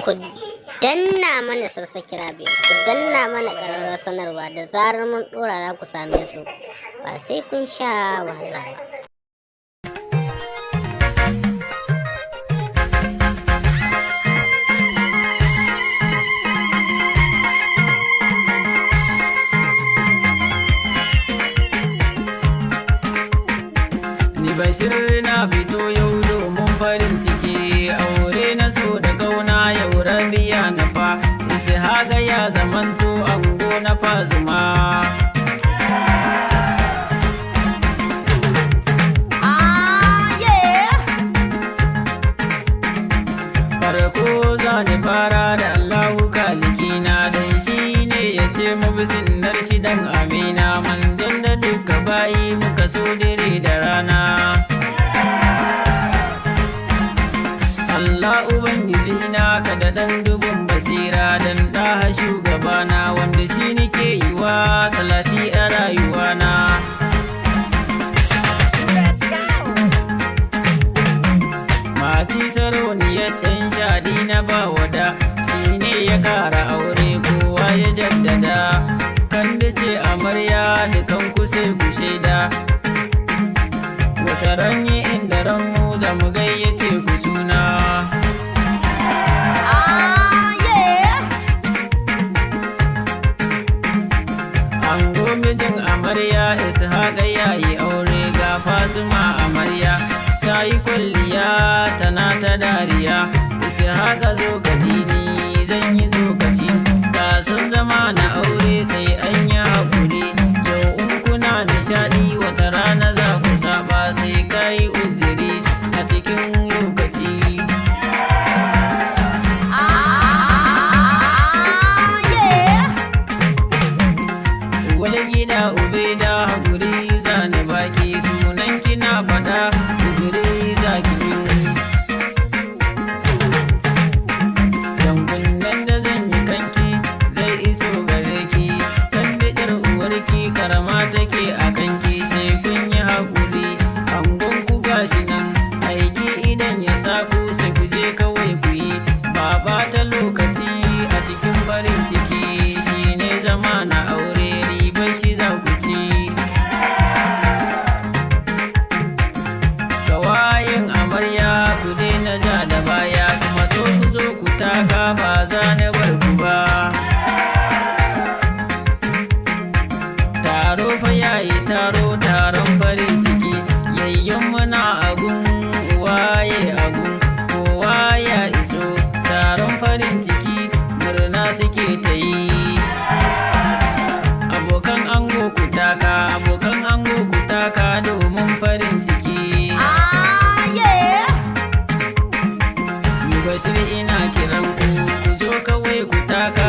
ku danna mana subscribe, ku danna mana ƙararrawar sanarwa da zarar mun ɗora za ku same su ba sai kun sha wahala ba. Bashir na fito yau domin farin ciki, aure na so da kauna yau Rabiya na fa, Ishaqa ya zamanto ango na Fazuma. Farko za ni fara da Allahu kalikina, dan shi ne ya ce mabisinnar shi dan amina, manzon da duka bayi muka so dire da rana. Allah Ubangiji na ka da ɗan dubun basira, dan ɗaha shugabana wanda shi nike yi wa salati a rayuwana. Mati sarauniyar ɗan shaɗi na bawada, shi ne ya ƙara aure kowa ya jaddada, kan da ce amarya dukan ku sai ku shaida. Wata ranyi inda ranmu za mu gayyace ku suna. Ango mijin amarya Ishaqa ya yi aure, ga Fazuma amarya ta yi kwalliya tana ta dariya. Ishaqa zo ka ji ni zan yi zokaci, ka san zama na aure sai an yi haƙuri. Yau in kuna nishaɗi wata rana za ku saba, sai ka yi uziri a cikin lokaci. Wani gida Ubeda haƙuri zani baki, sunan kina faɗa uziri za ki yi. Yankunan da zan yi kanki zai iso gare ki, kan da ƴar uwarki karama take a kanki, sai kun yi haƙuri. Angon ku gashi nan aiki idan ya saku sai ku je kawai ku yi, ba ɓata lokaci a cikin farin ciki, shine zama na aure ribar shi za ku ci. Gawayin amarya ku daina ja da baya, kuma to ku zo ku taka ba za ni bar ku ba. Taro fa yayi taro, taron farin ciki, yayyan muna agun waye agun kowa ya iso, taron farin ciki murna suke ta yi. Abokan ango ku taka, abokan ango ku taka domin farin ciki. Bashir ina kiran ku, ku zo kawai ku taka